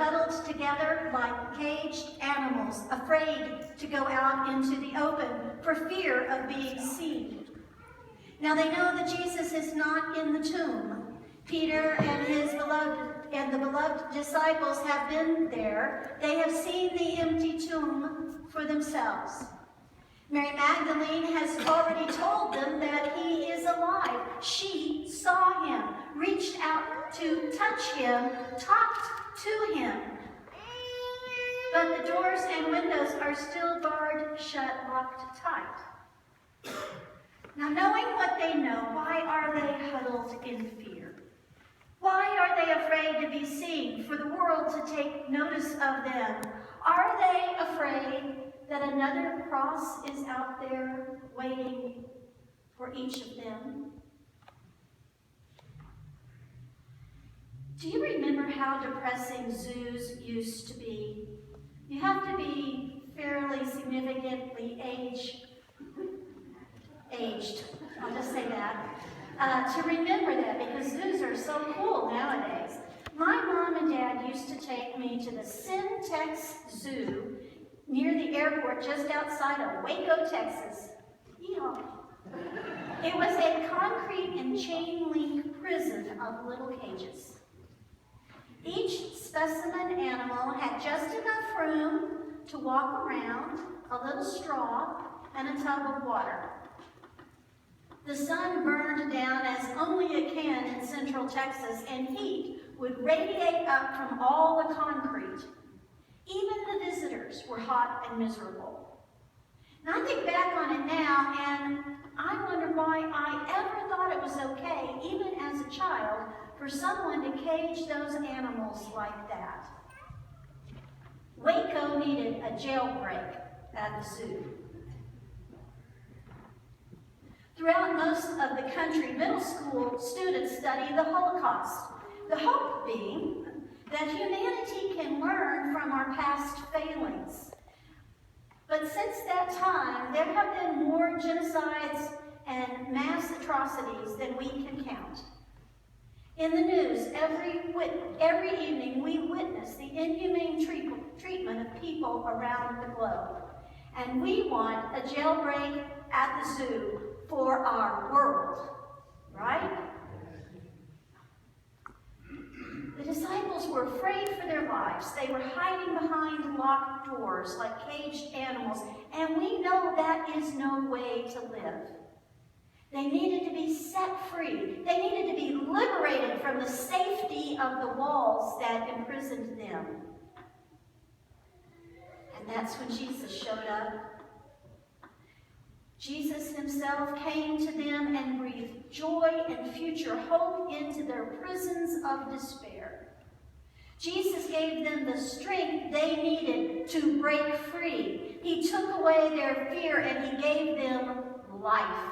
huddled together like caged animals, afraid to go out into the open for fear of being seen. Now they know that Jesus is not in the tomb. Peter and the beloved disciples have been there. They have seen the empty tomb for themselves. Mary Magdalene has already told them that he is alive. She saw him, reached out to touch him, talked to him. But the doors and windows are still barred shut, locked tight. Now, knowing what they know, why are they huddled in fear? Why are they afraid to be seen, for the world to take notice of them? Are they afraid that another cross is out there waiting for each of them? Do you remember how depressing zoos used to be? You have to be fairly significantly aged, I'll just say that, to remember that, because zoos are so cool nowadays. My mom and dad used to take me to the Syntex Zoo near the airport just outside of Waco, Texas. Yeehaw. It was a concrete and chain link prison of little cages. Each specimen animal had just enough room to walk around, a little straw, and a tub of water. The sun burned down as only it can in central Texas, and heat would radiate up from all the concrete. Even the visitors were hot and miserable. And I think back on it now, and I wonder why I ever thought it was okay, even as a child, for someone to cage those animals like that. Waco needed a jailbreak at the zoo. Throughout most of the country, middle school students study the Holocaust, the hope being that humanity can learn from our past failings. But since that time, there have been more genocides and mass atrocities than we can count. In the news, every evening we witness the inhumane treatment of people around the globe. And we want a jailbreak at the zoo for our world, right? The disciples were afraid for their lives. They were hiding behind locked doors like caged animals, and we know that is no way to live. They needed to be set free. They needed to be liberated from the safety of the walls that imprisoned them. And that's when Jesus showed up. Jesus himself came to them and breathed joy and future hope into their prisons of despair. Jesus gave them the strength they needed to break free. He took away their fear and he gave them life.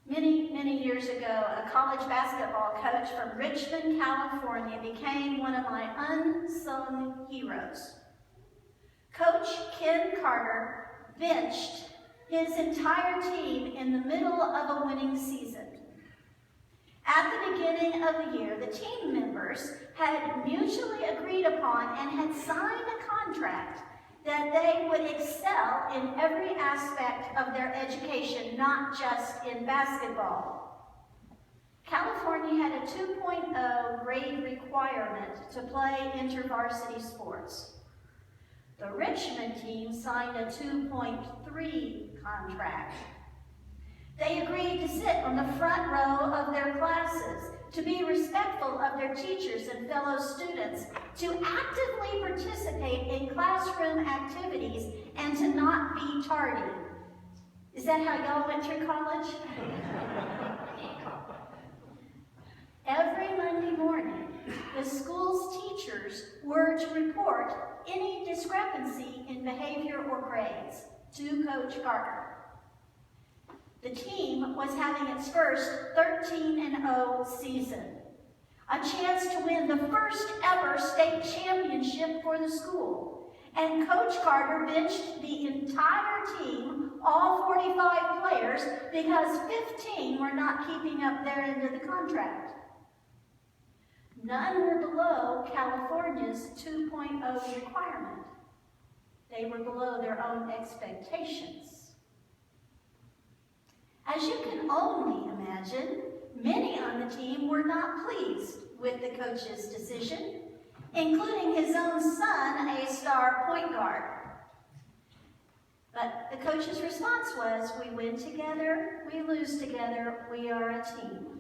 Many years ago, a college basketball coach from Richmond, California became one of my unsung heroes. Coach Ken Carter benched his entire team in the middle of a winning season. At the beginning of the year, the team members had mutually agreed upon and had signed a contract that they would excel in every aspect of their education, not just in basketball. California had a 2.0 grade requirement to play intervarsity sports. The Richmond team signed a 2.3 contract. They agreed to sit on the front row of their classes, to be respectful of their teachers and fellow students, to actively participate in classroom activities, and to not be tardy. Is that how y'all went through college? Every Monday morning, the school's teachers were to report any discrepancy in behavior or grades to Coach Carter. The team was having its first 13-0 season, a chance to win the first ever state championship for the school. And Coach Carter benched the entire team, all 45 players, because 15 were not keeping up their end of the contract. None were below California's 2.0 requirement. They were below their own expectations. As you can only imagine, many on the team were not pleased with the coach's decision, including his own son, a star point guard. But the coach's response was, "We win together, we lose together, we are a team."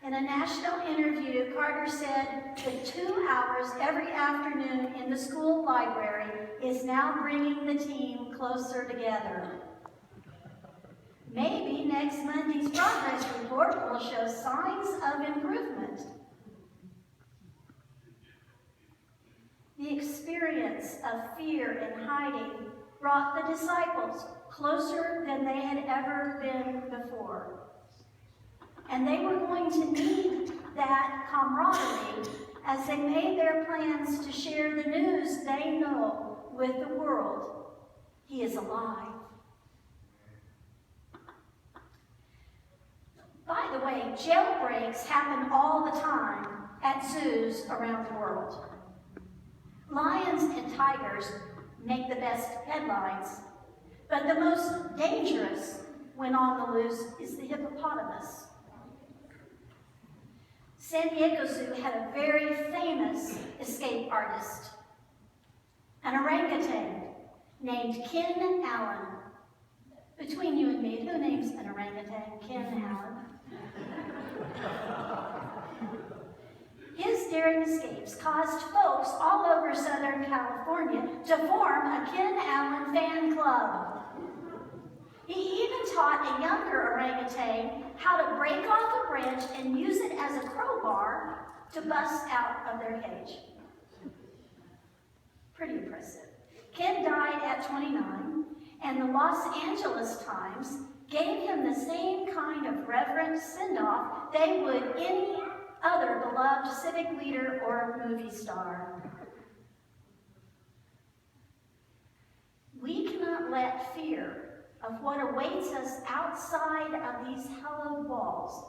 In a national interview, Carter said the 2 hours every afternoon in the school library is now bringing the team closer together. Maybe next Monday's progress report will show signs of improvement. The experience of fear and hiding brought the disciples closer than they had ever been before. And they were going to need that camaraderie as they made their plans to share the news they know with the world. He is alive. By the way, jailbreaks happen all the time at zoos around the world. Lions and tigers make the best headlines, but the most dangerous when on the loose is the hippopotamus. San Diego Zoo had a very famous escape artist, an orangutan named Ken Allen. Between you and me, who names an orangutan Ken Allen? His daring escapes caused folks all over Southern California to form a Ken Allen fan club. He even taught a younger orangutan how to break off a branch and use it as a crowbar to bust out of their cage. Pretty impressive. Ken died at 29, and the Los Angeles Times gave him the same kind of reverent send-off they would any other beloved civic leader or movie star. We cannot let fear of what awaits us outside of these hallowed walls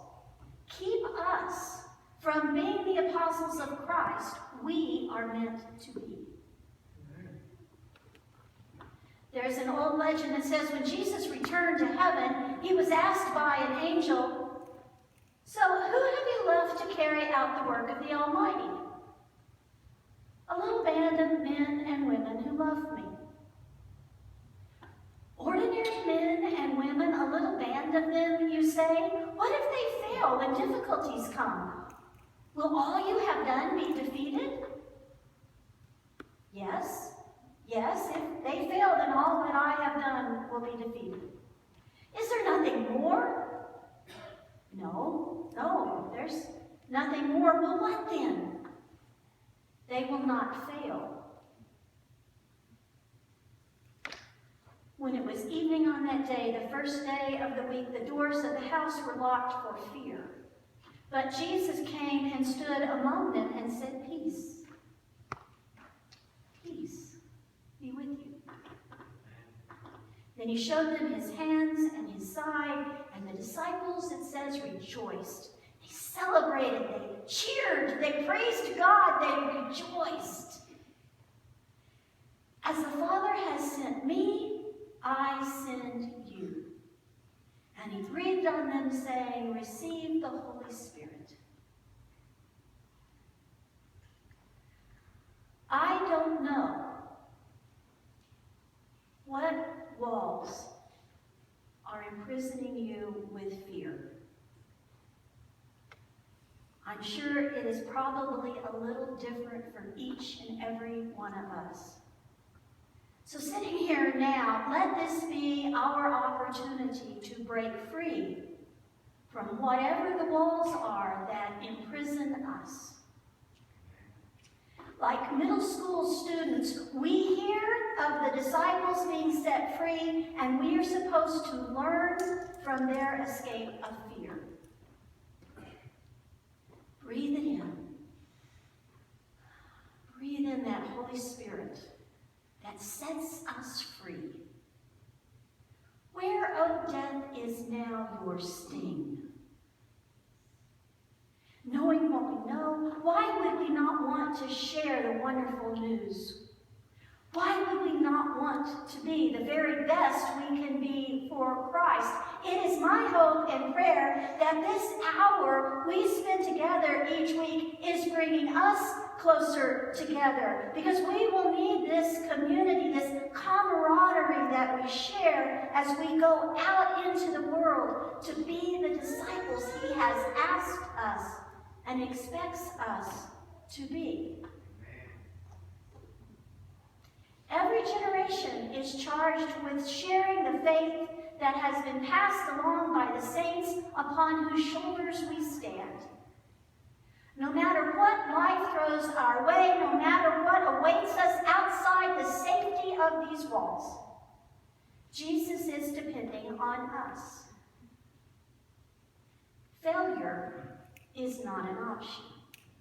keep us from being the apostles of Christ we are meant to be. There's an old legend that says when Jesus returned to heaven, he was asked by an angel, "So who have you left to carry out the work of the Almighty?" "A little band of men and women who love me." Ordinary men and women, a little band of them, you say? What if they fail when difficulties come? Will all you have done be defeated? Yes. Yes, if they fail, then all that I have done will be defeated. Is there nothing more? No, there's nothing more. Well, what then? They will not fail. When it was evening on that day, the first day of the week, the doors of the house were locked for fear. But Jesus came and stood among them and said, "Peace. Peace be with you." Then he showed them his hands and his side, and the disciples, it says, rejoiced. They celebrated, they cheered, they praised God, they rejoiced. "As the Father has sent me, I send you." And he breathed on them, saying, "Receive the Holy Spirit." I don't know what walls are imprisoning you with fear. I'm sure it is probably a little different for each and every one of us. So sitting here now, let this be our opportunity to break free from whatever the walls are that imprison us. Like middle school students, we hear of the disciples being set free, and we are supposed to learn from their escape of fear. Breathe it in. Breathe in that Holy Spirit that sets us free. Where, O death, is now your sting? Knowing what don't we know? Why would we not want to share the wonderful news? Why would we not want to be the very best we can be for Christ? It is my hope and prayer that this hour we spend together each week is bringing us closer together, because we will need this community, this camaraderie that we share as we go out into the world to be the disciples he has asked us and expects us to be. Every generation is charged with sharing the faith that has been passed along by the saints upon whose shoulders we stand. No matter what life throws our way, no matter what awaits us outside the safety of these walls, Jesus is depending on us. Failure is not an option.